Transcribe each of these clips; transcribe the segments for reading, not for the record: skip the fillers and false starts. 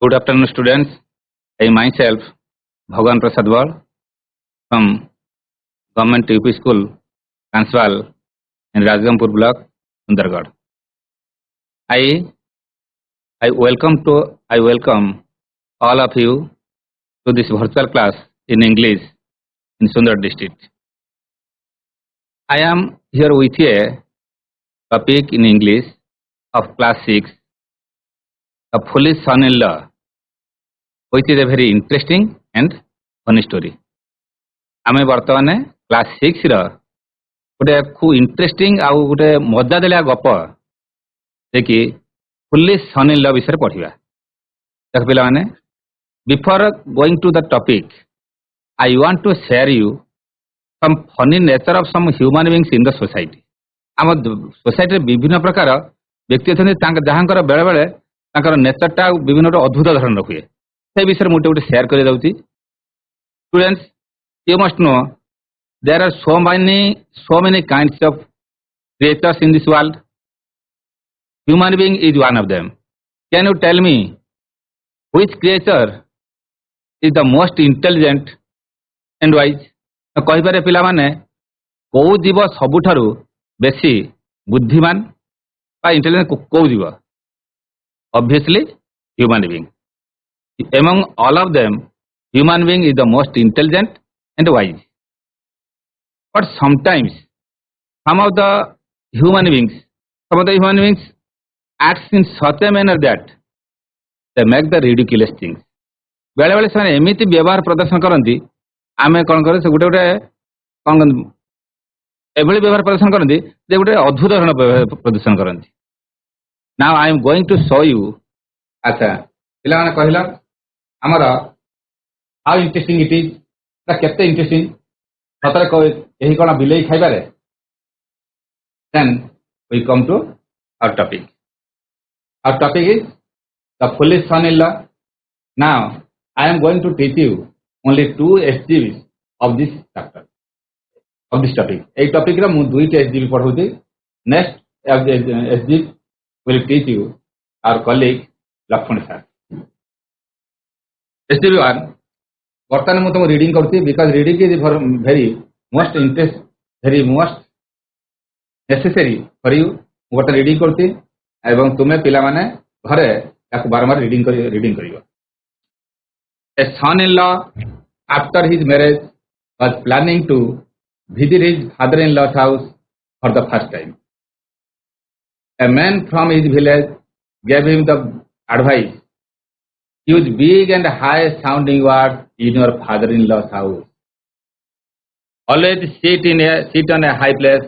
Good afternoon, students. I myself, Bhagaban Prasad from Government UP School, Kanswal, in Rajgampur Block, Sundargarh. I I welcome all of you to this virtual class in English in Sundar district. I am here with a topic in English of class 6, a foolish son-in-law, which is a very interesting and funny story. आमे वर्तमान class 6 रो गोटे खूब interesting आउ गोटे मजा देलिया गप देखि fully sun in love विषय पढ़िबा। देख पिला माने before going to the topic I want to share you some funny nature of some human beings in the society. आम सोसाइटी विभिन्न प्रकार व्यक्ति अच्छा जहाँकर बेले बेले तांकर नेचरटा विभिन्न अद्भुत धरण हुए से विषय मुझे गोटे शेयर कर दउची। Students, you must know there are so many kinds of creatures in this world. Human being is one of them. Can you tell me which creature is the most intelligent and wise? कहि पारे पिला माने को जीव सबुठारु बेसी बुद्धिमान बा intelligent को जीव? Obviously human being. Among all of them, human being is the most intelligent and wise. But sometimes some of the human beings acts in such a manner that they make the ridiculous things. बेले बेले से एमती व्यवहार प्रदर्शन करती आम कौन कर गोटे गोटे कौन एभली व्यवहार प्रदर्शन करती जे गोटे अद्भुत धरण प्रदर्शन करती। Now I am going to show you. अच्छा पिला माने कहला हमर हाउ इंटरेस्टिंग इट इज केते इंटरेस्टिंग सतरे यही कौन बिलई खाइबारे। Then we come to our topic. Our topic is the foolish son in law. Now I am going to teach you only 2 SGBs of this chapter of this topic. A topic रा मु 2 SGB पढौती। Next SGB will teach you our colleague Lakshman sir. SGB 1 बर्तमान मुझे तुम reading करती because reading is very most interest very most necessary for you. गोटे reading करती एवं तुम्हें पिला माने घरे ताको बारंबार रीडिंग करियो। A son in law after his marriage was planning to visit his father in law's house for the first time. A man from his village gave him the advice, use big and high sounding words in your father-in-law's house. Always sit on a high place.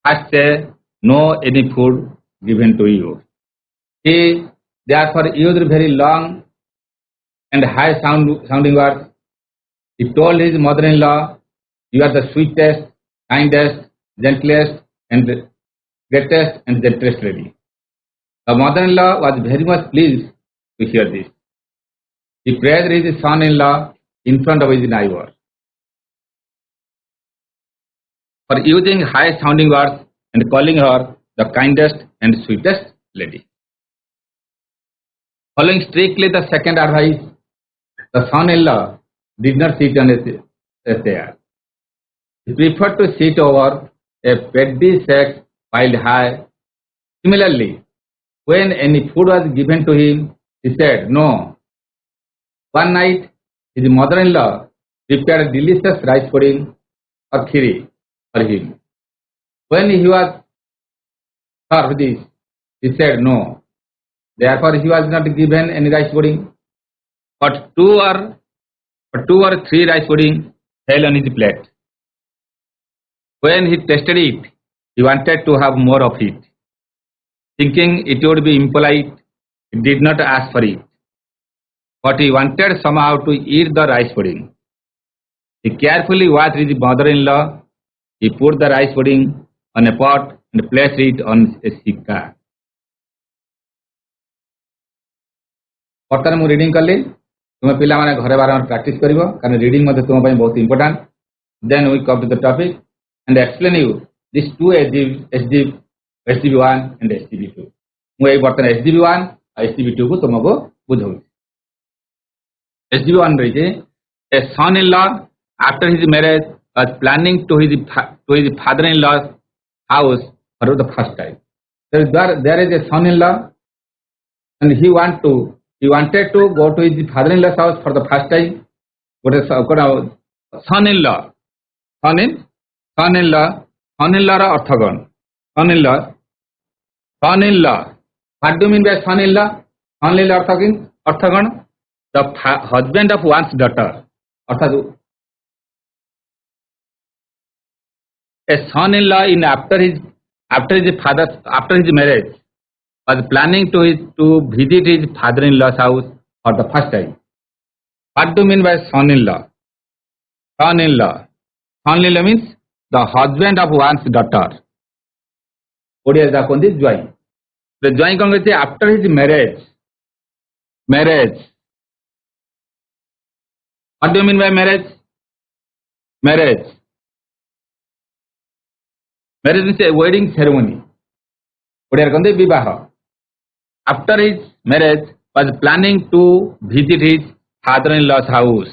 First say no any food given to you. He therefore used very long and high sounding words. He told his mother-in-law, you are the sweetest, kindest, gentlest and greatest and gentlest lady. The mother-in-law was very much pleased to hear this. He praised his son-in-law in front of his neighbor for using high-sounding words and calling her the kindest and sweetest lady. Following strictly the second advice, the son-in-law did not sit on a chair. He preferred to sit over a paddy sack piled high. Similarly, when any food was given to him, he said no. One night, his mother-in-law prepared delicious rice pudding or khiri for him. When he was served this, he said no. Therefore, he was not given any rice pudding, but two or three rice pudding fell on his plate. When he tasted it, he wanted to have more of it. Thinking it would be impolite, he did not ask for it. But he wanted somehow to eat the rice pudding. He carefully watched his mother-in-law. He put the rice pudding on a pot and placed it on a sikka. बर्तमान मुझे reading कली तुम्हें पिला माने घरे बारंबार practice करिवो कारण reading मते तुम पई बहुत important. Then we come to the topic and explain you this 2 SGB 1 and SGB 2। मुझे बर्तमान SGB 1 और SGB 2 को तुमको बुझौ SGB 1 रही a son-in-law after his marriage was planning to his father-in-law's house for the first time. There is a son-in-law and he wanted to go to his father-in-law's house for the first time. What is son-in-law? Son-in-law ra artha kon? Son-in-law. What do you mean by son-in-law? Son-in-law artha kon? The husband of one's daughter. Artha a son-in-law after his marriage was planning to visit his father-in-law's house for the first time. What do you mean by son-in-law? Son-in-law means the husband of one's daughter. Odia da kondi jwai. The jwai kon gache after his marriage. What do you mean by marriage? Marriage means a wedding ceremony. Odia kondi vibaha. After his marriage was planning to visit his father-in-law's house.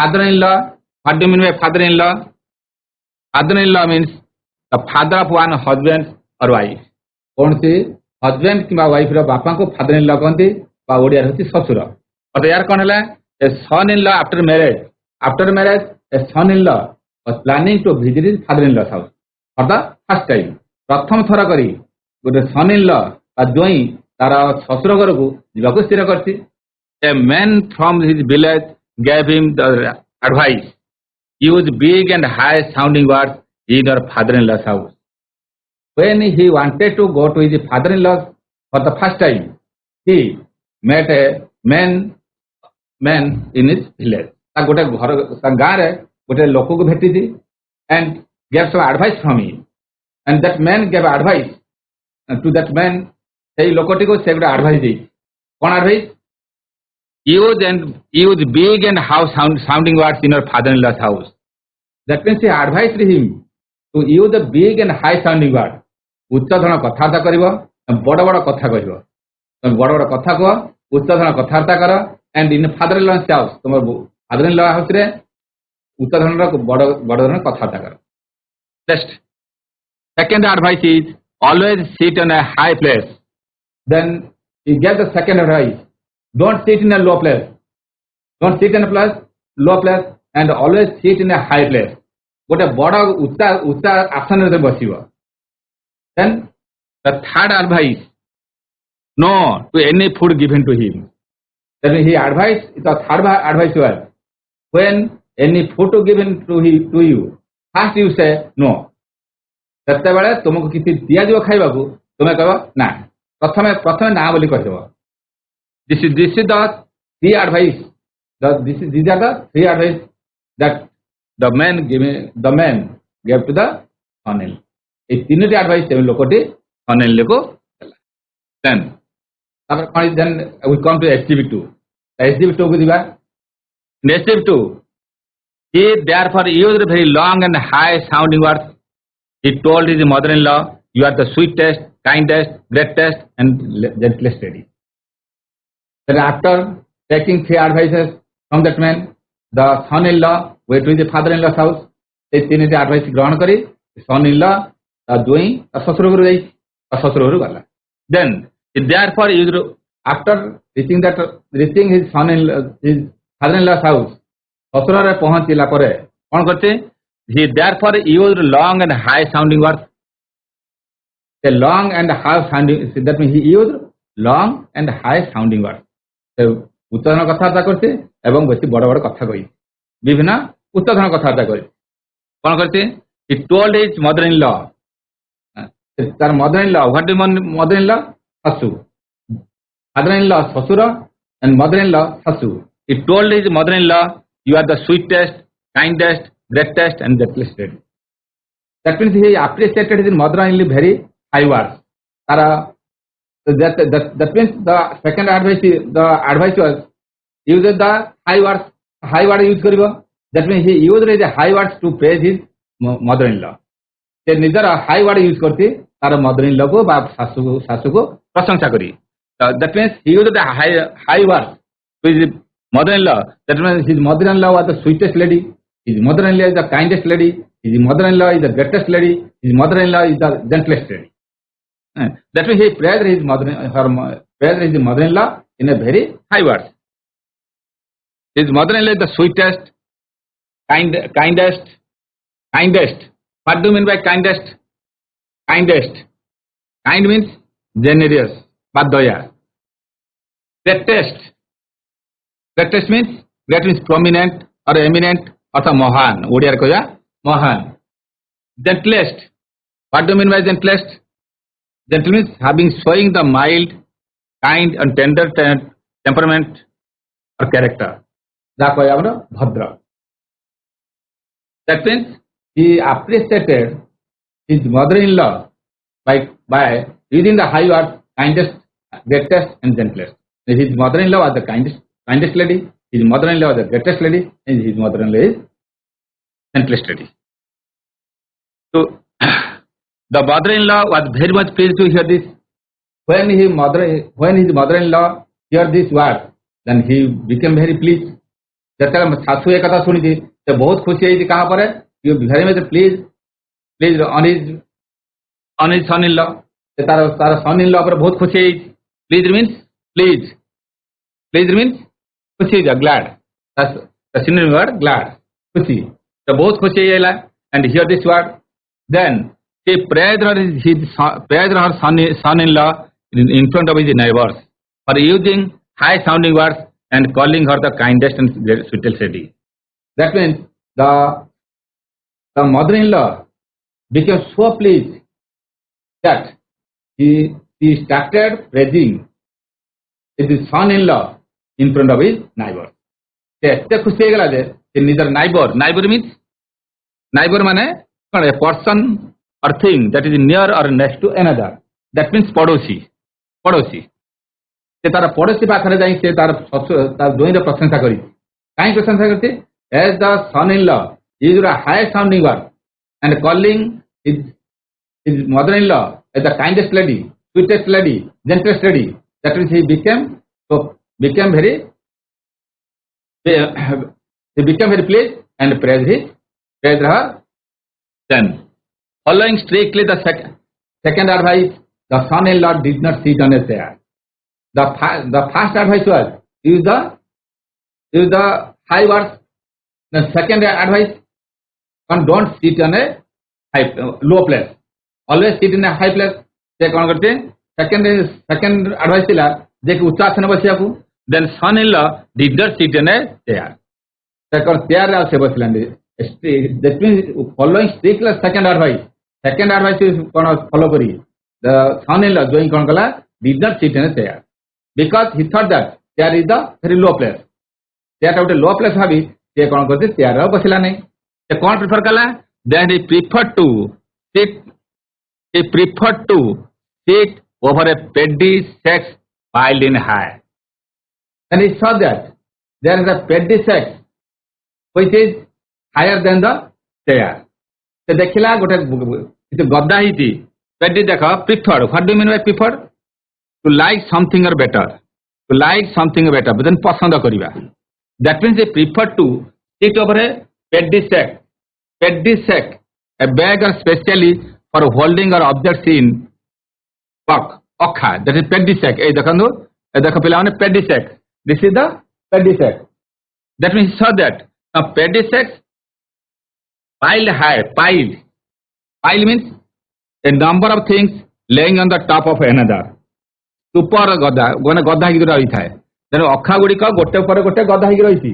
Father-in-law, what do you mean by father-in-law? Father-in-law means the father of one husband or wife. कौन से husband कि wife रो बापा को father-in-law कहते बा ओडिया होती ससुर. और यार कौन है? A son-in-law after marriage. After marriage, a son-in-law was planning to visit his father-in-law's house for the first time. प्रथम थर करी गोटे son-in-law ବା जोई तारा ससुर घर को जीवाको स्थिर करती. A man from his village gave him the advice. Use big and high sounding words in your father-in-law's house. When he wanted to go to his father-in-law for the first time, he met a man in his village. ता गोटे घर ता गाँ रे गोटे लोक को भेटी थी and gave some advice from him. And that man gave advice to that man. सेई लोकटी को से गोटे advice दी. कौन advice? Use big and how sounding words in your father-in-law's house. That means he advised him to use the big and high sounding words. उच्च धरण कथार्था करिवो बड़ बड़ कथा कहिवो. बड़ बड़ कथा को उच्च धरण कथार्था कर and in father-in-law's house तुम father-in-law house रे उच्च धरण रो बड़ धरण कथार्था कर. Next, second advice is always sit on a high place. Then he gave the second advice. Don't sit in a low place. Don't sit in a low place and always sit in a high place. गोटे बड़ उच्च आसन रे बसिबो. Then the third advice, no to any food given to him. Then he advised, the third advice was, when any food to given to you, first you say no. सेते बेले तुमको किसी दिया जो खाइबा को तुमे कहबो ना. प्रथमे ना बोली कहबो. This is the three advice. These are the three advice that the man gave to the son-in-law. ये तीनों टी advice से लोकोटी son-in-law को देला. Then we come to SGB 2. SGB 2 को दिबा. SGB 2. He therefore used very long and high sounding words. He told his mother-in-law, "You are the sweetest, kindest, greatest, and gentlest lady." Then after taking three advices from that man, the son-in-law went to the father-in-law's house. They तीन T advice ग्रहण करी. Son-in-law जोई ससुर घर जाई ससुर घर गला. Then therefore after reaching his father-in-law's house, ससुर रे पहुंचला परे कोन करते? He therefore used long and high sounding words. The long and high sounding, that means he used long and high sounding words. उच्चधरण कथाबार्ता करते एवं बेसी बड़ बड़ कथा कही विभिन्न उच्चधरण कथाबार्ता करे. कौन करते? He told his mother-in-law. तार mother-in-law, what is mother-in-law? ससु. Father-in-law ससुर and mother-in-law ससु. He told his mother-in-law, "You are the sweetest, kindest, greatest, and gentlest lady." That means he appreciated his mother-in-law very high words. That means the second advice was use the high word use करिवो. That means he used the high words to praise his mother-in-law. से निजर high word use करती तार mother-in-law को बा सासु को प्रशंसा करी. That means he used the high words to his mother-in-law. That means his mother-in-law was the sweetest lady. His mother-in-law is the kindest lady. His mother-in-law is the greatest lady. His mother-in-law is the gentlest lady. That means he praised his mother-in-law in a very high words. His mother-in-law is the sweetest, kindest. What do you mean by kindest? Kindest. Kind means generous, badaya. Greatest. Greatest means prominent or eminent or mohan. Odiyar koya mohan. Gentlest. What do you mean by gentlest? Gentle means showing the mild, kind and tender temperament or character. That koya amra bhadra. That means he appreciated his mother-in-law by using the high words, kindest, greatest and gentlest. His mother-in-law was the kindest lady, his mother-in-law was the greatest lady, and his mother-in-law is gentlest lady. So the mother-in-law was very much pleased to hear this. When his mother-in-law heard this word, then he became very pleased. ଯେତେବେଳେ ଶାଶୁ ଏ କଥା ଶୁଣିଛି ସେ ବହୁତ ଖୁସି ହେଇଛି କାହା ପରେ very much pleased on his son-in-law. ସେ ତାର son-in-law ଉପରେ ବହୁତ ଖୁସି ହେଇଛି. Pleased means ଖୁସି ହେଇଯିବା, glad. The synonym word glad, ଖୁସି. ସେ ବହୁତ ଖୁସି ହେଇଗଲା and hear this word. Then he praised her son-in-law in front of his neighbors for using high sounding words and calling her the kindest and sweetest lady. That means the mother-in-law became so pleased that he started praising his son-in-law in front of his neighbors. ସେ ଏତେ ଖୁସି ହେଇଗଲା ଯେ ସେ ନିଜର neighbor means neighbor ମାନେ କଣ a person or thing that is near or next to another. That means ପଡୋଶୀ. ସେ ତାର ପଡୋଶୀ ପାଖରେ ଯାଇ ସେ ତାର ଜୋଇଁର ପ୍ରଶଂସା କରିଛି. କାହିଁକି ପ୍ରଶଂସା କରିଛି? As the son-in-law used a high sounding word and calling his mother-in-law as the kindest lady, sweetest lady, gentlest lady. That means he became very pleased and praised her. Then following strictly the second advice, the son-in-law did not sit on a chair. The first advice was use the high words. The second advice, don't sit on a low place. Always sit in a high place. Se kon karte? Second advice thila je ki ucha asana basiyaku. Then son-in-law did not sit in a chair. Se kon chair ra se basilandi. That means following strictly second advice. Second advice is kon follow kari. The son-in-law join kon kala did not sit in a chair. Because he thought that chair is the very low place. Chair out a low place habi se kon karte chair ra basila nahi. Se kon prefer kala? Then he preferred to sit over a petty sex piled in high. And he saw that there is a petty sex which is higher than the chair. Se dekhila gote gadda hiti petty dekha preferred. What do you mean by preferred? To like something or better. But then pasanda kariba. That means they prefer to sit over a petty sex, a bag or specially for holding or objects in okha. That is petty sex. Dekha pila mane petty sex. This is the petty sex. That means he saw that a petty sex piled high. Pile means a number of things laying on the top of another. Super gada hiki ରହିଥାଏ. Then ଅଖା ଗୁଡ଼ିକ ଗୋଟେ ପରେ ଗୋଟେ ଗଦା ହେଇକି ରହିଛି.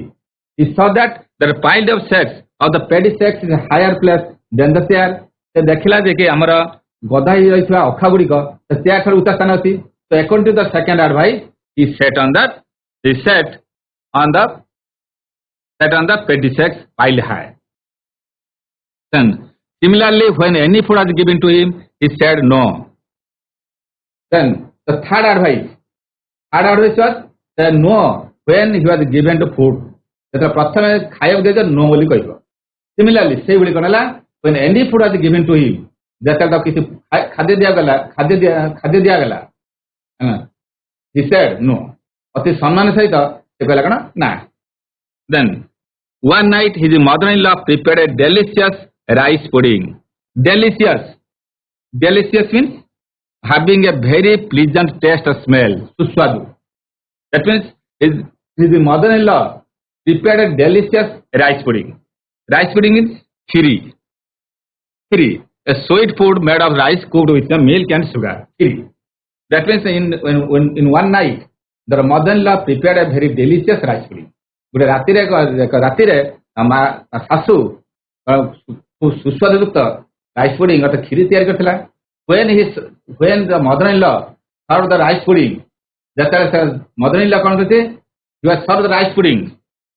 He saw that the pile of sacks of the petty sacks is a higher place than the chair. ସେ ଦେଖିଲା ଯେ କି ଆମର ଗଦା ହେଇ ରହିଥିବା ଅଖା ଗୁଡ଼ିକ chair ଠାରୁ ଉଚ୍ଚ ସ୍ଥାନ ଅଛି. So according to the second advice, he sat on the petty sacks piled high. Then similarly, when any food was given to him, he said no. Then the third advice was that no when he was given to food. That ପ୍ରଥମେ ଖାଇବାକୁ ଦେଇଛ no ବୋଲି କହିବ. Similarly, ସେଇଭଳି କ'ଣ ହେଲା when any food was given to him, ଯେତେବେଳେ କିଛି ଖାଦ୍ୟ ଦିଆଗଲା he said no. अति सम्मान सहित से कहला कण ना. Then one night his mother-in-law prepared a delicious rice pudding. Delicious means having a very pleasant taste or smell. Suswadu. That means his mother-in-law prepared a delicious rice pudding. Rice pudding means khiri. A sweet food made of rice cooked with the milk and sugar. Khiri. That means in one night the mother-in-law prepared a very delicious rice pudding. गोटे रातिरे शाशु सुस्वादुक्त rice pudding अर्थात खीरी तैयारी करथिला. when the mother-in-law served the rice pudding, जतले mother-in-law कोन करते he was served the rice pudding.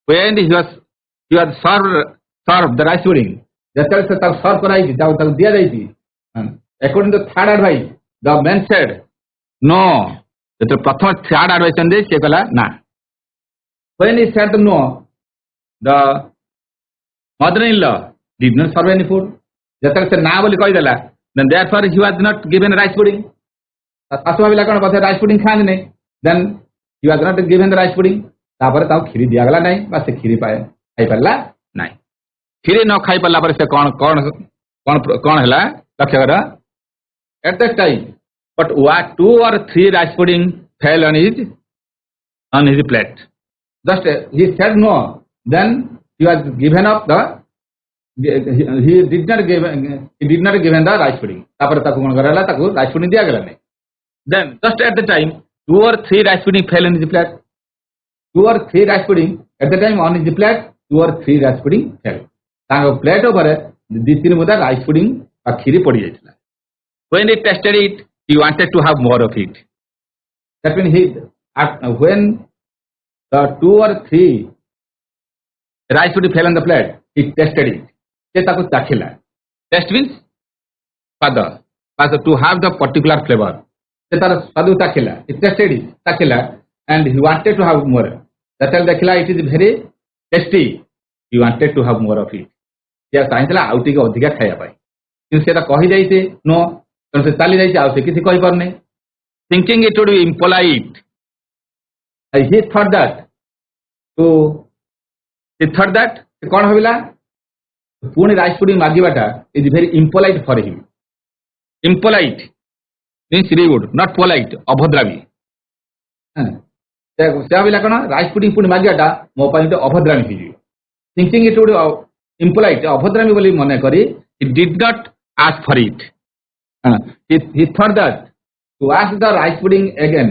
when he was served the rice pudding, जतले से तब सर्व कराई तब दिया जाई. according to third advice the man said no. जतले प्रथम third advice दे से कहला ना. when he said no, the mother-in-law did not serve any food. जतले से ना बोली कहि देला, then therefore he was not given rice pudding. सासु भाविला कोन बसे rice pudding खान नहीं. then he was not given the rice pudding. तापर ताऊ खीरी दिया गला नहीं, बस खीरी पाए खाई परला नहीं. खीरी न खाई परला पर से कौन हला लक्ष्य कर. at that time but 2 or 3 rice pudding fell on his plate. Just he said no, then he was given up he did not given the rice pudding. तापर ताकू कोन करला ताकू rice pudding दिया गला नहीं. then just at the time 2 or 3 rice pudding fell in his plate. 2 or 3 rice pudding at the time on his plate 2 or 3 rice pudding fell. Thang plate ऊपर 2-3 मुदा rice pudding आ खीरी पड़ी जाइतला. when he tasted it he wanted to have more of it. that means when the 2 or 3 rice pudding fell on the plate, he tasted it. से ताको चाखिला. taste means स्वाद, to have the particular flavor. से तार स्वाद चाखिला. he tasted it, चाखिला, and he wanted to have more. That देखिला it is very tasty. he wanted to have more of it. से चाहिला आउ टिके अधिका खाया पाई. किंतु सेटा कहि जाइते नो, तन से चाली जाइते आउ से किछि कहि परने. thinking it would be impolite, he thought that कौन भाविला पुणी राइस पुडिंग मागिबाटा is very impolite for him. impolite means rude, not polite. अभद्रामी. से भाविला कोन राइस पुडिंग पुणी मागिबाटा मो पई तो अभद्रामी हिजी. thinking it would impolite, अभद्रामी बोली मने करी he did not ask for it. he thought that to ask the rice pudding again,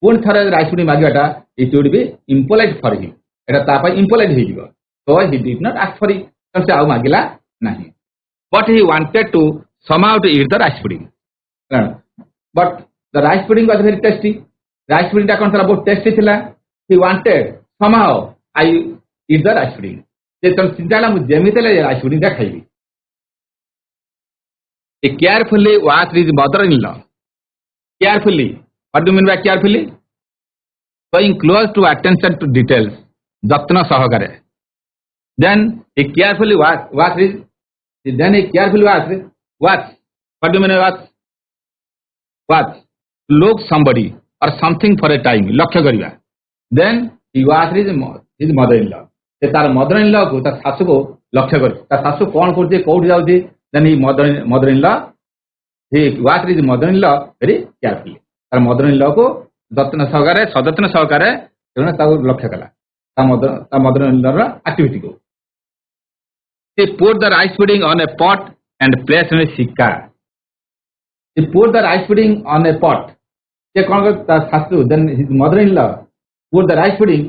पुणी थरे राइस पुडिंग मागिबाटा it would be impolite for him. Etah तापा impolite हिजिबो. so he did not ask for it. से आउ मागिला नहीं. but he wanted to somehow to eat the rice pudding. but the rice pudding was very tasty. rice pudding टा कोन थला बहुत tasty थिला. he wanted somehow I eat the rice pudding. से तम चिंताला मु जेमितेले rice pudding टा खाइबी. he carefully watched his mother-in-law. carefully, what do you mean by carefully? paying close to attention to details. যত্ন সহকারে. then he carefully watch. what do you mean watch? look somebody or something for a time. लक्ष्य करिवा. then he watched his mother-in-law. से तार mother-in-law को तार सासु को लक्ष्य कर. तार सासु कोन करते कोठी जाउती. then he mother-in-law he watched his mother-in-law very carefully. तार mother-in-law को যত্ন সহকারে সযত্ন সহকারে তাও লক্ষ্য কলা. ता mother-in-law activity को. he put the rice pudding on a pot and placed on a sikka. he put the rice pudding on a pot. से कौन करता सासु. then his mother-in-law put the rice pudding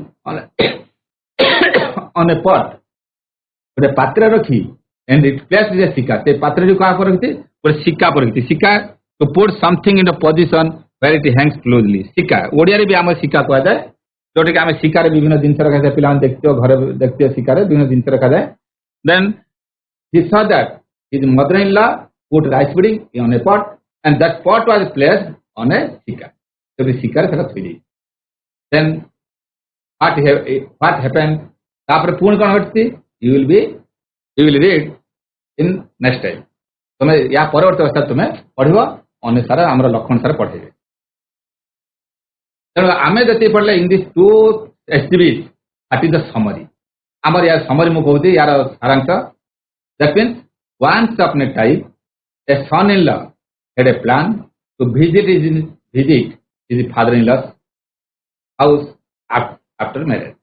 on a pot. गोटे पात्र रखी and it placed in a sikka. से पात्र जो कहाँ पर रखती गोटे सिक्का पर रखती. सिक्का to put something in a position where it hangs closely. सिक्का ओडिया रे भी आम सिक्का कह जाए. जोटे कि आम सिक्कार विभिन्न जिनस रखा जाए. पिला देखते घर देखते सिक्कार विभिन्न जिनस रखा जाए. then he saw that his mother-in-law put rice pudding on a pot and that pot was placed on a sikka. so the sikka se thoi dei. then what happened? तापर पूर्ण कोन हटती you will read in next time. तुम या परवर्ती अवस्था तुम पढ़िबो अनुसार हमर लक्षण सार पढ़ेबे. ତେଣୁ ଆମେ ଯେତିକି ପଢ଼ିଲେ in these two STBs, that is the summary. ଆମର ୟାର summary ମୁଁ କହୁଛି ୟାର ସାରାଂଶ. That means once upon a time a son-in-law had a plan to visit his father-in-law's house after marriage.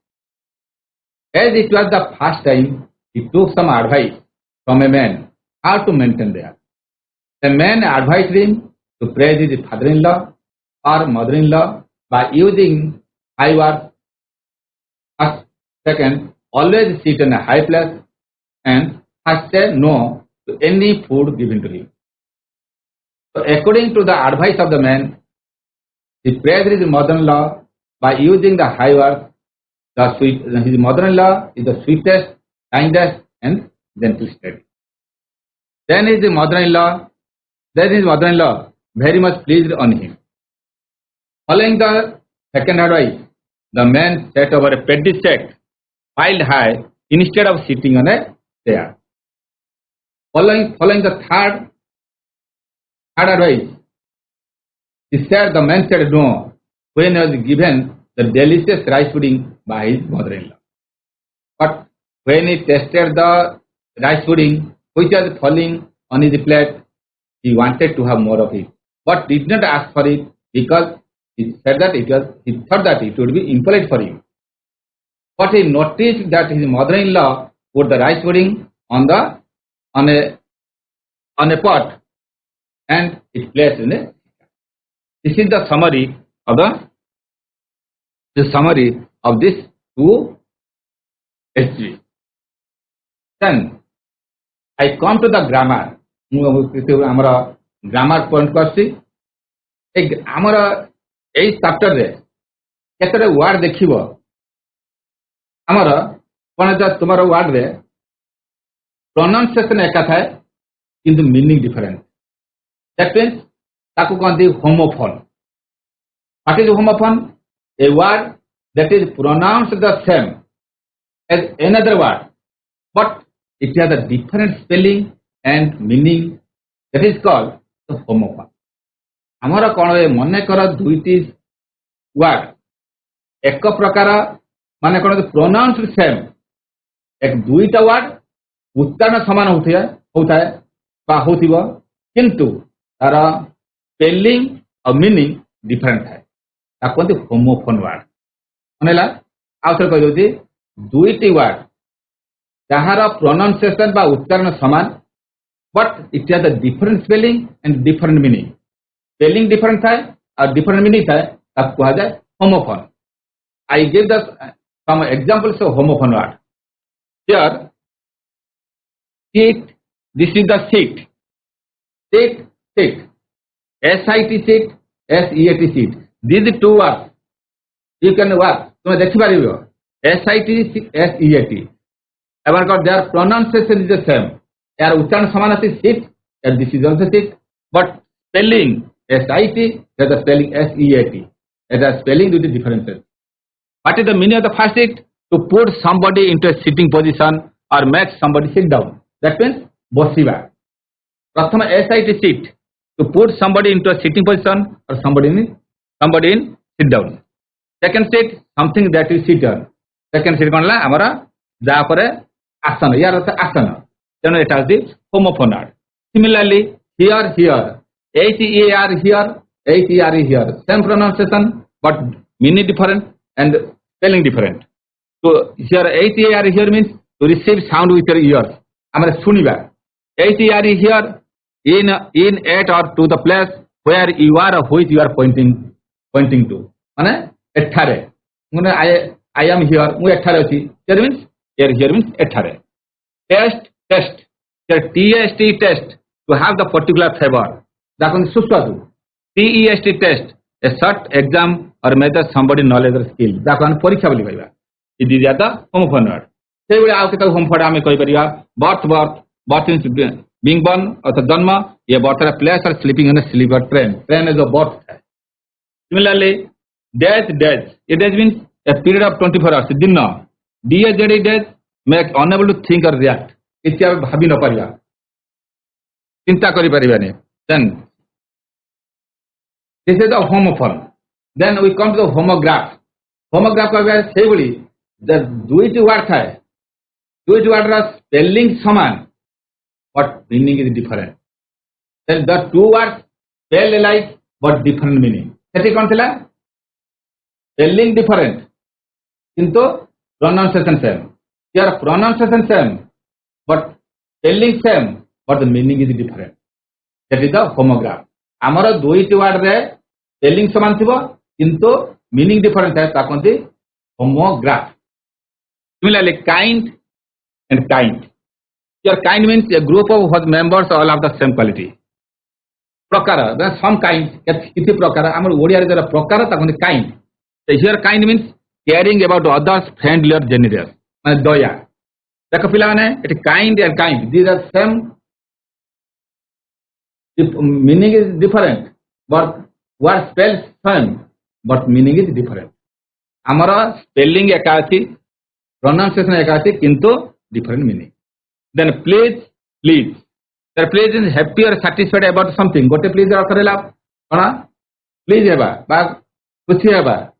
As it was the first time, he took some advice from a man how to maintain there. The man advised him to praise his father-in-law or mother-in-law by using high words. First, second, always sit in a high place, and first say no to any food given to him. So according to the advice of the man, he praised his mother-in-law by using the high words. His mother-in-law is the sweetest, kindest, and gentlest lady. Then his mother-in-law very much pleased on him. Following the second advice, the man sat over a petty sack piled high instead of sitting on a chair. Following the third advice, the man said no when he was given the delicious rice pudding by his mother-in-law. But when he tasted the rice pudding which was falling on his plate, he wanted to have more of it, but did not ask for it because he thought that it would be impolite for him. But he noticed that his mother-in-law put the rice pudding on a pot and it placed in a. This is the summary of this two SG. Then I come to the grammar. ଆମର grammar ପଏଣ୍ଟକୁ ଆସୁଛି. ଆମର ଏଇ ଚାପ୍ଟରରେ କେତେଟା ward ଦେଖିବ ଆମର କ'ଣ ତୁମର ୱାର୍ଡରେ ପ୍ରୋନାଉନ୍ସିଏସନ ଏକା ଥାଏ କିନ୍ତୁ ମିନିଂ ଡିଫରେଣ୍ଟ. ଦ୍ୟାଟ୍ ମିନ୍ସ ତାକୁ କହନ୍ତି homophone. What is homophone? A word that is pronounced the same as another word, but it has a different spelling and meaning, that is called the homophone. ଆମର କ'ଣ ମନେ କର ଦୁଇଟି ward ଏକ ପ୍ରକାର ମାନେ କ'ଣ ପ୍ରୋନାଉନ୍ସଡ୍ ସେମ୍, ଦୁଇଟା ୱାର୍ଡ ଉଚ୍ଚାରଣ ସମାନ ହଉଥାଏ ବା ହଉଥିବ କିନ୍ତୁ ତାର ସ୍ପେଲିଂ ଆଉ ମିନିଂ ଡିଫରେଣ୍ଟ ଥାଏ. ତାକୁ କୁହନ୍ତି ହୋମୋଫୋନ୍ ୱାର୍ଡ. ମାନେ ହେଲା ଆଉ ଥରେ କହିଦେଉଛି ଦୁଇଟି ୱାର୍ଡ ଯାହାର ପ୍ରୋନାଉନ୍ସିଏସନ ବା ଉଚ୍ଚାରଣ ସମାନ but it has a different spelling and different meaning. Spelling different ଥାଏ ଆଉ different meaning ଥାଏ ତାକୁ କୁହାଯାଏ homophone. I give some examples of homophone word. Here, seat. This is the seat. Seat. SIT seat, SEAT seat. These two words you can work. ତୁମେ ଦେଖିପାରିବ SIT, SEAT. Their pronunciation is the same. यार उच्चारण समान है seat, and this is also seat, but spelling SIT, that is spelling SEAT. That is spelling due to differences. What is the meaning of the first seat? To put somebody into a sitting position or make somebody sit down. That means bosiva. प्रथम SIT seat, to put somebody into a sitting position or somebody in sit down. Second seat, something that is sit on. Second seat कौन ला हमारा जहाँ पर आसन, यार होता आसन. Then it has the homophone word. Similarly, here, HER here, same pronunciation but meaning different and spelling different. So here HER here means to receive sound with your ears. हमारे सुनिबा. HER here in at or to the place where you are or which you are pointing to. माने एठारे. माने I am here. मु एठारे अछि. Here means एठारे. Test. TEST test, to have the particular favor. That means suswadu. TEST test, a short exam or measure somebody knowledge or skill. That means परीक्षा बोली कहबा. It is the homophone word. से बले आउ केता होमफोन आमे कहि परिया. Birth means being born अर्थात जन्म. ये birth is place or sleeping in a sleeper train. Train is a birth. Similarly, days. It means a period of 24 hours. दिन. days make unable to think or react. इत्या भाभी न परिया चिंता करी परिबाने. Then this is the homophone. Then we come to the homograph. Homograph कहबे से बोली the दुईटी word थाए दुईटी word रा spelling समान but meaning is different. Then the two words spell alike but different meaning. सेठी कौन थिला spelling different किंतु pronunciation same. Here pronunciation same but spelling same but the meaning is different. That is the homograph. आमर दुईटी word रे spelling समान थिबो किंतु meaning different है ताकंती homograph. Similarly, kind and kind. Your kind means a group of members all of the same quality. Prakara, then some kind. किसी प्रकार आमर ओडिया रे जरा प्रकार ताकंती kind. So here kind means caring about others, friendly or generous. माने दया. देखो पिला माने it kind and kind. These are same. Meaning is different, but word spells same, but meaning is different. Amara spelling ekati, pronunciation ekati, kintu different meaning. Then please, please. The please is happy or satisfied about something. Gote please artharela, kona please heba, ba kuchi heba.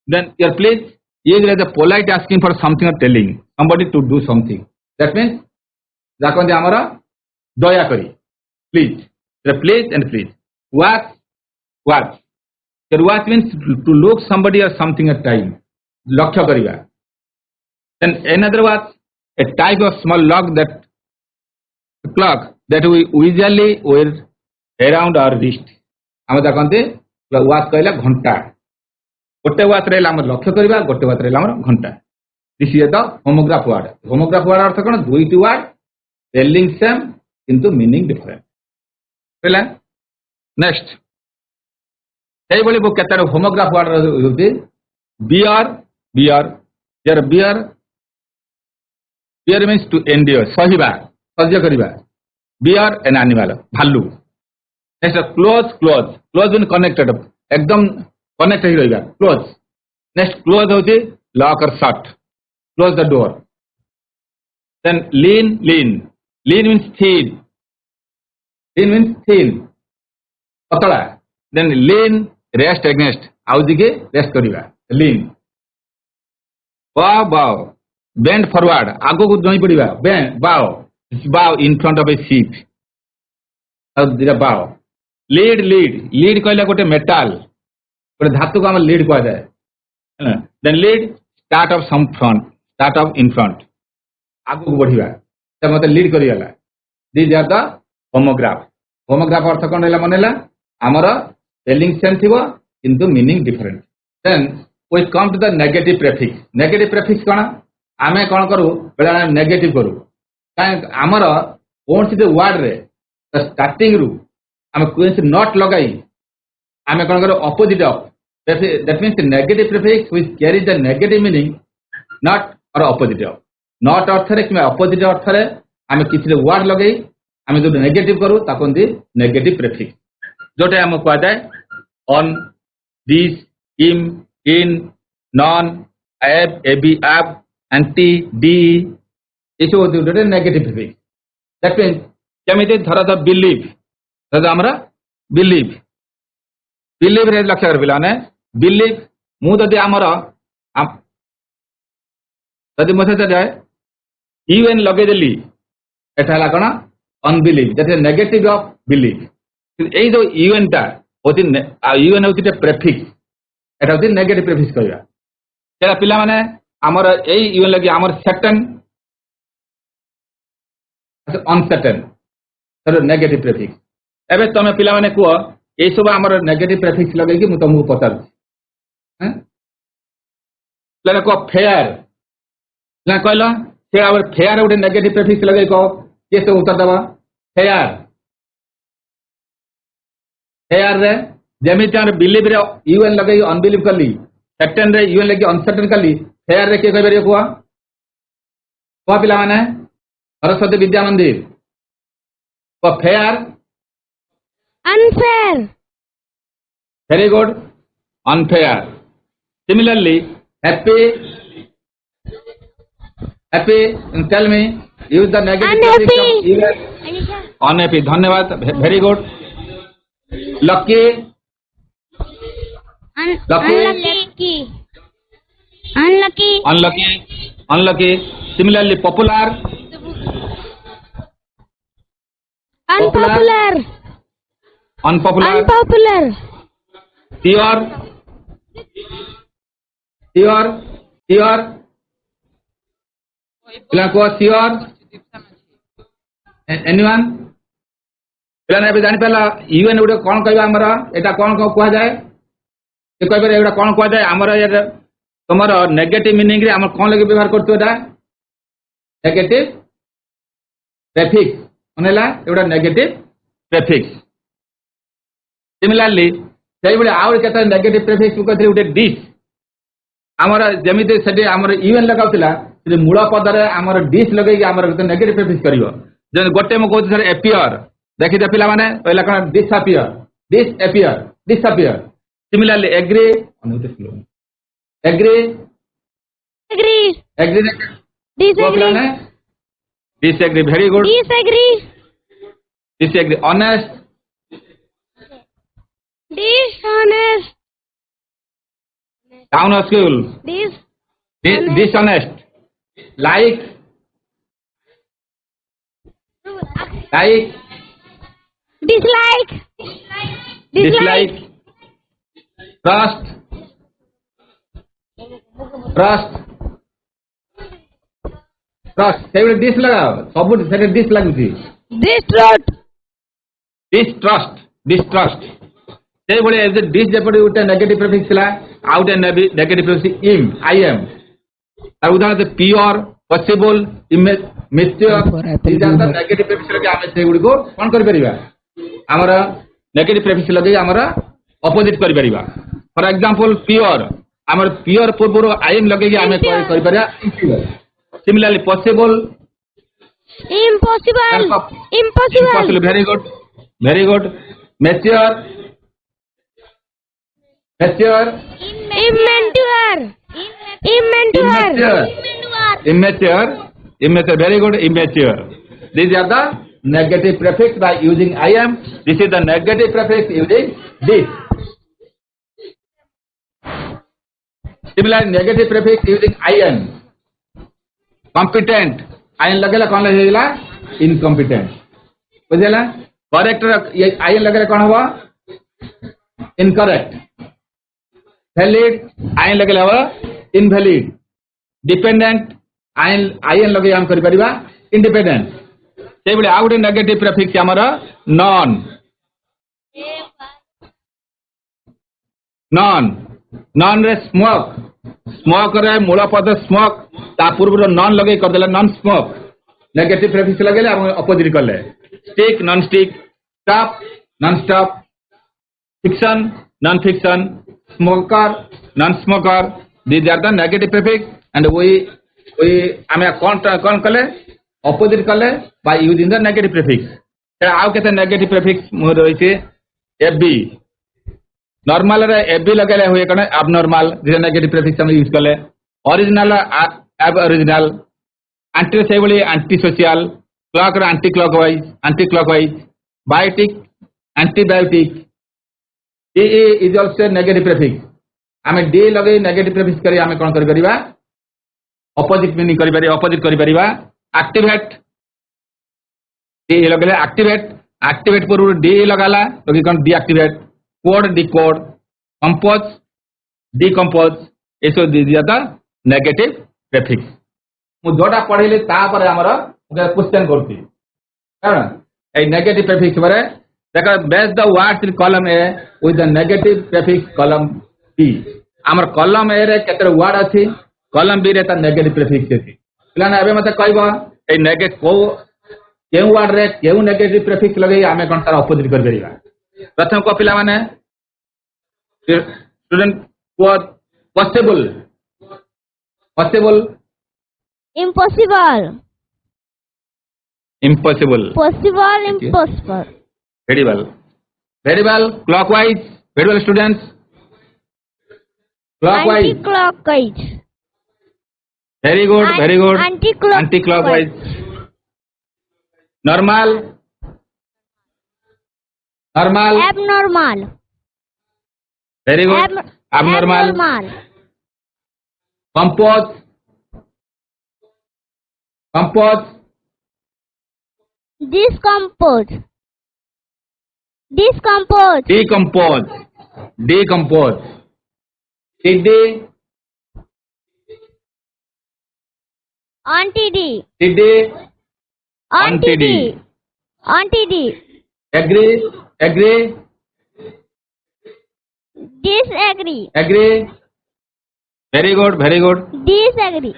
Then your please is like a polite asking for something or telling somebody to do something. That means jakonde amara daya kari. Please. The please and please. Watch, watch. Your watch means to look somebody or something at time. Lakhya kariba. Then another watch, a type of small clock that we usually wear around our wrist. आम देखते watch कहला घंटा. गोटे watch रहा आम लक्ष्य करिबा, गोटे watch रहा आम घंटा. This is the homograph word. Homograph word अर्थ कौन? दुईटी word spelling same किंतु meaning different. पहला next. Hey, बोले वो कहता है homograph word होती bear, bear. Here bear means to endure. सहिबा, सह्य करिबा. Bear an animal, भालू. Next close, close. Close means connected. एकदम connected ही रहेगा. Close. Next close होती lock or shut. Close the door. Then lean, lean. Lean means thin. Lean means thin. पतला. Then lean, rest against. आउ दिखे rest करिबा. Lean. Bow, bow. Bend forward. आगो को नहीं पड़िबा. Bend, bow. Bow in front of a ship. आउ दिखे bow. Lead, lead. Lead कहला गोटे metal. गोटे धातु को हम lead कहा जाए. Then lead, start of some front. Start of in front. आगो को बढ़िबा. तब मतलब lead Kariyala. These are the homograph. Homograph अर्थ कौन रहला मनेला? आमर spelling same थिबो किंतु meaning different. Then we come to the negative prefix. Negative prefix कौन? आमे कौन करू? बेला negative करू. काहे आमर कौन सी the word रे starting रू आमे कोन से not लगाई आमे कौन करू? opposite of. That means the negative prefix which carries the negative meaning, not or opposite of. Not अर्थ रे कि opposite अर्थ रे आमे किसी word लगाई आमे जो negative करू ताकोन दी negative prefix. जोटे आमे कहा जाए on, this, in, non, ab, anti, d. ये सब होते हैं negative prefix. That means केमिति धरा द believe. धरा हमरा believe. Believe रे लक्ष्य कर बिलाने believe मु दे हमरा तदि मसे जाए un लगे देली एटा हला कोना unbelief. That is negative of belief. এই जो un टा होती un होती टे prefix. एटा होती negative prefix कहया. तेरा पिला माने हमरा এই un लगी हमर certain uncertain. तर negative prefix. एबे तमे पिला माने को এই सब हमर negative prefix लगे कि मु तुमको पता हैं. लगे को fair. ना कहला से आवर fair उठे negative prefix लगे को कैसे उत्तर दबा fair. fair रे जेमिति आर believe रे un लगे unbelieve करली. certain रे un लगे uncertain करली. fair रे के कहबे रे को पिला माने सरस्वती विद्या मंदिर को fair unfair. Very good. Unfair. Similarly, happy. Tell me, use the negative prefix of even. Unhappy. धन्यवाद. Very good. Lucky. Unlucky. Unlucky. Unlucky. Unlucky. Similarly, popular. Unpopular. Unpopular. Unpopular. Sure. Sure. Sure. ପିଲାଙ୍କୁ sure. Anyone? ପିଲାମାନେ ଏବେ ଜାଣିପାରିଲା UN ଗୋଟେ କଣ କହିବା ଆମର ଏଟା କଣ କୁହାଯାଏ ସେ କହିପାରିବେ ଏଟା କଣ କୁହାଯାଏ ଆମର ତମର ନେଗେଟିଭ ମିନିଂ ରେ ଆମର କଣ ଲାଗି ବ୍ୟବହାର କରୁଛୁ ଏଟା ନେଗେଟିଭ ପ୍ରେଫିକ୍ସ ମାନେ ହେଲା ଏଟା ନେଗେଟିଭ ପ୍ରେଫିକ୍ସ ସିମିଲାରଲି ସେଇଭଳି ଆଉ କେତେ ନେଗେଟିଭ ପ୍ରେଫିକ୍ସ କହିଥିଲେ ଗୋଟେ ଡିସ୍ ଆମର ଯେମିତି ସେଠି ଆମର UN ଲଗାଉଥିଲା ସେ ମୂଳ ପଦରେ ଆମର ଡିସ୍ ଲଗେଇକି ଆମର ନେଗେଟିଭ ପ୍ରେଫିକ୍ସ କରିବ ଯେମିତି ଗୋଟେ ମୁଁ କହୁଛି ସାର୍ ଏପିଅର देखिए पिलाने पहला कौन disappear disappear disappear similarly agree agree Agree. Agree Disagree. Disagree very good Disagree. Disagree honest Dishonest. Down school dishonest like Dislike. dislike trust trust trust ସେଭଳି ଡିସ୍ ଲଗାଅ ସବୁ ସେଠି ଡିସ୍ ଲାଗୁଛି Distrust. distrust distrust ସେଇଭଳି ଡିସ୍ ଯେପରି ଗୋଟେ negative prefix ଥିଲା ଆଉ ଗୋଟେ negative prefix im I am ତାର ଉଦାହରଣ pure possible mature these are the negative prefix ଲଗେଇ ଆମେ ସେଗୁଡ଼ିକୁ କ'ଣ କରିପାରିବା ଆମର ନେଗେଟିଭ ପ୍ରିଫିକ୍ସ ଲଗେଇ ଆମର ଅପୋଜିଟ କରିପାରିବା ଫର ଏକ୍ସାମ୍ପଲ ପିଓର ଆମର ପିଓର ପୂର୍ବରୁ I am ଲଗେଇକି ଆମେ କରିପାରିବା similarly possible Impossible. impossible very good mature Immature. immature very good immature these are the negative prefix by using I am this is the negative prefix using this similarly negative prefix using IN competent IN लगेला कौन लगेला incompetent बुझेला correct IN लगेला कौन हुआ incorrect valid IN लगेला हुआ invalid dependent IN लगे हम करि परिबा independent सेबले आउ गोटे नेगेटिव प्रीफिक्स हमर नॉन रे स्मोक स्मोक रे मूल पद स्मोक ता पूर्व नॉन लगे कर देला नॉन स्मोक नेगेटिव प्रीफिक्स लगेले हम अपोजिट करले stick non stick stop non stop fiction non fiction smoker non smoker these are the negative prefix and we आमे कोन कले opposite कले by using the negative prefix आउ केते नेगेटिव प्रीफिक्स मो रहिছে fb नॉर्मल रे fb लगेले होय कने abnormal जे नेगेटिव प्रीफिक्स हम यूज कले ओरिजिनल ab ओरिजिनल एंटी सेबली एंटी सोशल क्लॉक रे anti clockwise biotic antibiotic a is also negative prefix हमें d लगे नेगेटिव प्रीफिक्स करी हमें कोन करि परिबा ऑपोजिट मीनिंग करि परिबा ऑपोजिट करि परिबा एक्टिवेट डी लगले एक्टिवेट पूर्व डी लगाला लगे कौन deactivate code decode compose decompose एसो दिया था नेगेटिव प्रीफिक्स मु जोटा पढैले ता पर हमर क्वेश्चन करती कारण ए नेगेटिव प्रीफिक्स पर देखा base the words in column A with the negative prefix column B हमर कॉलम ए रे केते वर्ड अछि कॉलम बी रे त नेगेटिव प्रीफिक्स अछि पिलाने एबे मते कहबो ए नेगेटिव को केउ वर्ड रे केउ नेगेटिव प्रीफिक्स लगै आमे कोन तार अपोजिट कर परिबा प्रथम को पिला माने स्टूडेंट को possible Impossible. Possible Impossible. very well clockwise very well students clockwise Anti-clockwise. very good Anti-clockwise. normal Abnormal. very good abnormal, Abnormal. compose, compose, Discompose. Discompose. decompose, decompose, TD, Anti-D. TD, Anti-D. Anti-D. agree, agree, Disagree. agree, very good, very good. Disagree.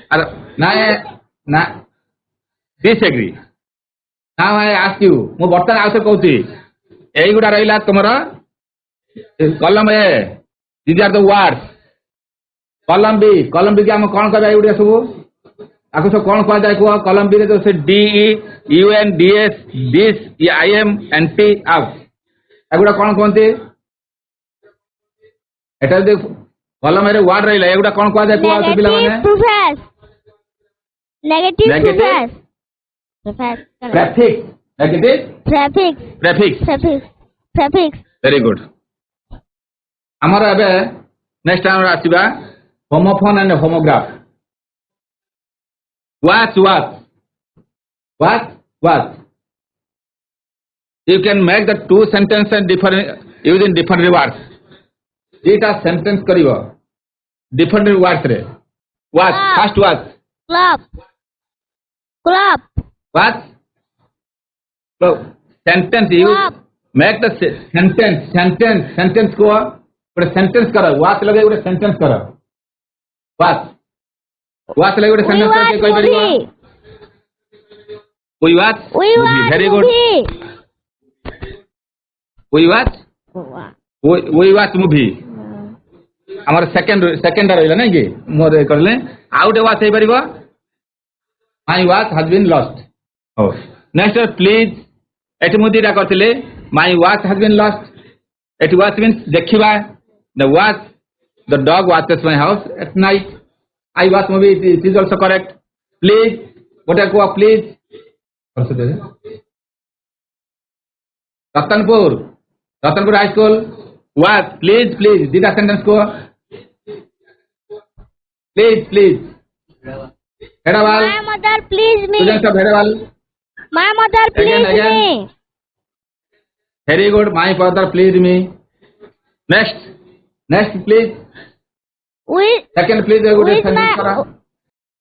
Na, disagree. Now I ask you, ମୁଁ ବର୍ତ୍ତମାନ ଆଉ ଥରେ କହୁଛି ଏଇଗୁଡ଼ା ରହିଲା ତୁମର କଲମ ଏ, these are the words. କଲମ ବି କି ଆମେ କ'ଣ କରିବା ଏଇଗୁଡ଼ା ସବୁ ଆକୁ ସବୁ କ'ଣ କୁହାଯାଏ କୁହ? କଲମ ବି ରେ ତ ସେ DE, UN, DS, this, IM, NT, out ଏଗୁଡ଼ା କ'ଣ କୁହନ୍ତି? ଏଟା ଯଦି କଲମରେ ୱାର୍ଡ ରହିଲା ଏଗୁଡ଼ା କ'ଣ କୁହାଯାଏ କୁହ ଆଉ ପିଲାମାନେ? Negative preface. Negative preface. Preface. Prefix. Negative? Prefix. Prefix. Prefix. Prefix. Very good. ଆମର ଏବେ ନେକ୍ସଟ ଆମର ଆସିବା ହୋମୋଫୋନ and ହୋମୋଗ୍ରାଫ. What? You can make the two sentences different using different words. Dita sentence kariବ different words ରେ. What? First what? Club. Club. What? So sentence you make the sentence को ଗୋଟେ sentence करो. What लगे ଗୋଟେ sentence करो. What लगे ଗୋଟେ sentence करके कोई परिबो? We watch movie. Very good. We watch movie. ଆମର ସେକେଣ୍ଡ ରହିଲା ନାଇଁ କି ମୋର କରିଲେ ଆଉ ଗୋଟେ ୱାଚ୍ ହେଇପାରିବ. My watch has been lost. Oh. Next please. ଏଠି ମୁଁ ଦିଟା କରିଥିଲି. My watch has been lost. ଏଠି watch means ଦେଖିବା. The dog watches my house at night. I watch movie. It is also correct. Please. What I call please. Ratanpur High School. What? Please. Dita sentence ko. Please. Hedawal. My mother please me. Students of Hedawal. My mother please Again. me. Very good. My father please me. Next please. Second please. Good sentence kara.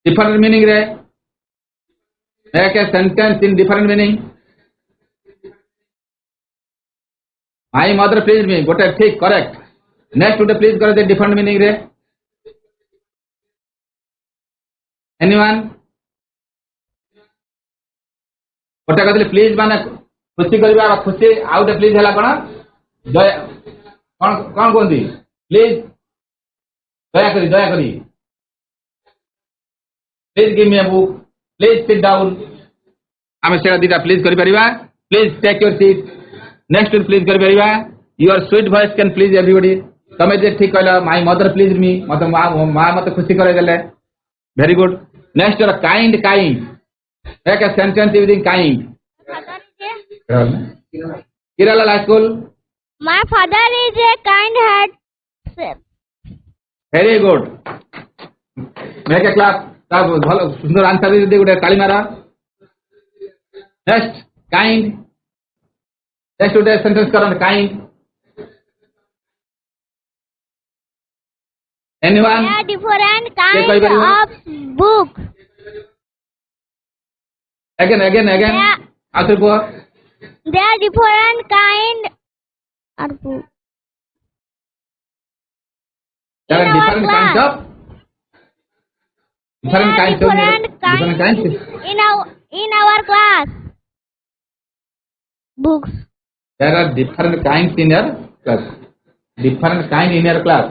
Different meaning re. Make a sentence in different meaning. My mother please me. Got it. ठीक. Correct. Next to the please kara the different meaning re. Anyone? गोटे कहते please माने खुशी करवा खुशी आउ गोटे please है कौन दया कौन कहती प्लीज दया करी please give me a book please sit down आम से दीटा प्लीज कर please take your seat next please कर your sweet voice can please everybody तमें जे ठीक कहला माय मदर प्लीज मी मत माँ मत खुशी करे very good next kind make a sentence using kind. Kerala High School. My father is a kind-hearted. Very good. Make a clap. ভালো সুন্দর আনসার দিয়ে গোটে তালি মারা. Next kind. Next to the sentence করুন kind. Anyone? There are different kinds of book. Again. After what? There are different kind of book. There are different kinds of different kinds in our class. Books. There are different kinds in your class. Different kind in your class.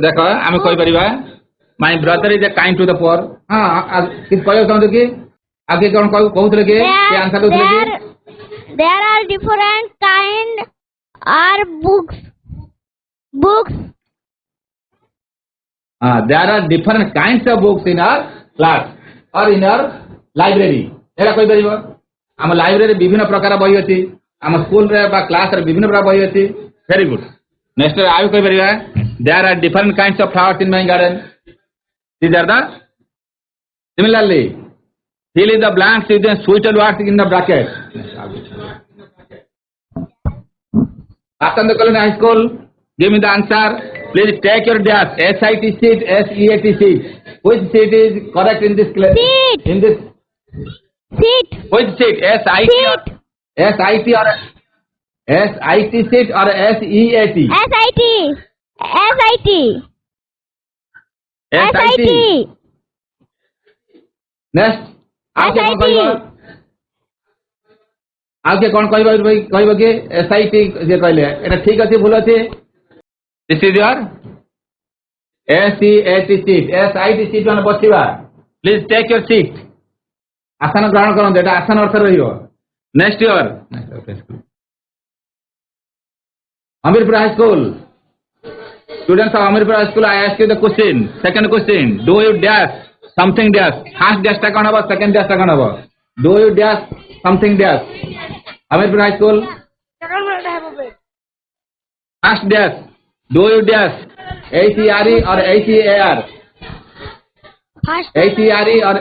देखो आम कही परिबा My brother is a kind to the poor. हाँ किस कहो चाहते कि आगे कौन कहते कि आंसर दो कि There are different kind are books. There are different kinds of books in our class or in our library. एला कहि परिबो हम लाइब्रेरी विभिन्न प्रकार बही अछि हम स्कूल रे बा क्लास रे विभिन्न प्रकार बही अछि Very good. Next, I will say there are different kinds of flowers in my garden. These are the similarly. Fill in the blanks with the suitable words in the bracket. Prasad High School, give me the answer. Please take your dash. SIT sheet, SEAT sheet. Which sheet is correct in this class? Seat. In this Seat. which sheet? SIT or SIT or SIT sheet or SEAT? SIT. SIT. SIT. Next. आगे कौन SIT. कहबो? आगे कौन कहबो कि SIT जे कहले एटा ठीक अछि भूल अछि? This is your SEAT sheet. SIT sheet मान बसिबा. Please take your seat. आसन ग्रहण करन एटा आसन अर्थ रहियो. Next year. Amirpur High School. Students of Amirpur High School, I ask you the question. Second question. Do you dash something dash? First dash ta kon hobo, second dash ta kon hobo? Do you dash something dash? Amirpur High School. First dash. Do you dash HERE or HEAR? First. HERE or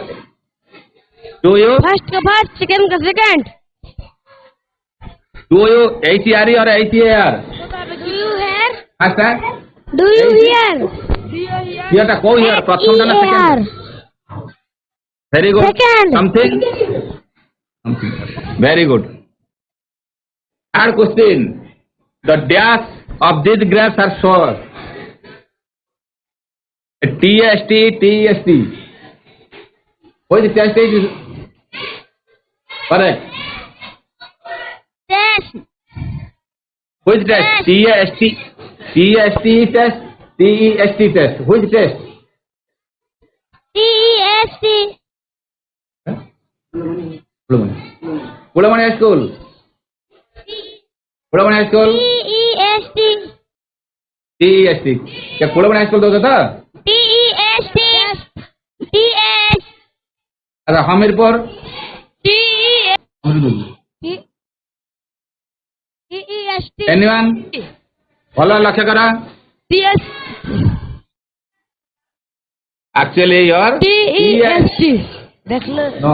do you? First का first, second का second. Do you HERE or HEAR? Do you hear? First time? Do you hear? Here ta ko here pratham na second. Very good. Second. Something. Very good. Third question. The dash of these grapes are shown. TST, TST. Which test is correct? Test. Which test? TST, TST test, TEST test. Which test? TEST. Pulamani High School. Pulamani High School. TEST. TEST. क्या Pulamani High School दो था? TEST. TEST. अच्छा Hamirpur. TEST. Anyone? भला लक्ष्य करा. TEST. Actually your TEST. देख लो. No,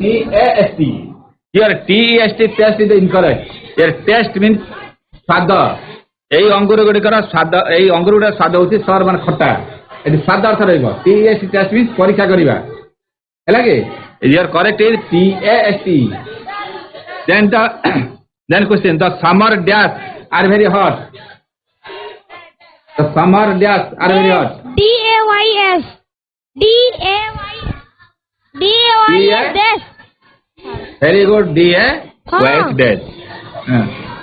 TAST. Your TEST test is incorrect. Your test means स्वाद. এই অঙ্গুর গুড়িকর স্বাদ এই অঙ্গুর গুড়া স্বাদ হচ্ছে সর মানে খটা এটি স্বাদ অর্থ রহিব TEST test means পরীক্ষা করিবা ହେଲା কি your correct is TAST. Then question the summer dash are very hot. The summer dash are very hot. DAYS. DAYS. Very good. DAYS dash.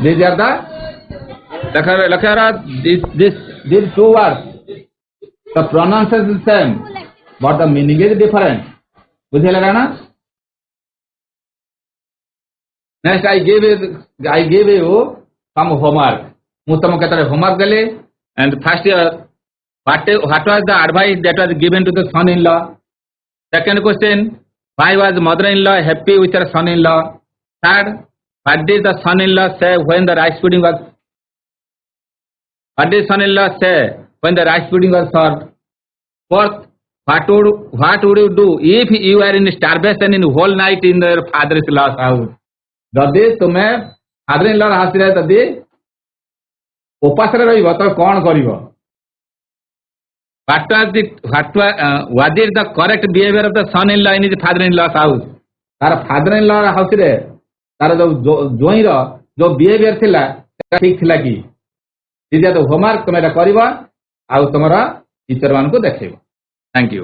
These are the these two words. The pronunciation is same, but the meaning is different. बुझे लगा ना? Next, I give you some homework. ମୁଁ ତମକୁ କେତେବେଳେ homework ଦେଲି and first year what was the advice that was given to the son-in-law? Second question, why was mother-in-law happy with her son-in-law? Third, what did the son-in-law say when the rice pudding was? What did son-in-law say when the rice pudding was served? Fourth, what would you do if you were in starvation in whole night in your father-in-law's house? ଯଦି ତୁମେ father-in-law house ରେ ଯଦି ଉପାସରେ ରହିବ ତ କଣ କରିବ? What was the correct behavior of the son-in-law in his father-in-law's house? ତାର father-in-law house ରେ ତାର ଯୋଉ ଜୋଇଁର ଯୋଉ behavior ଥିଲା ସେଟା ଠିକ ଥିଲା କି? ଯଦି ହୋମୱାର୍କ ତମେ ଏଟା କରିବ ଆଉ ତମର ଟିଚର ମାନଙ୍କୁ ଦେଖେଇବ. Thank you.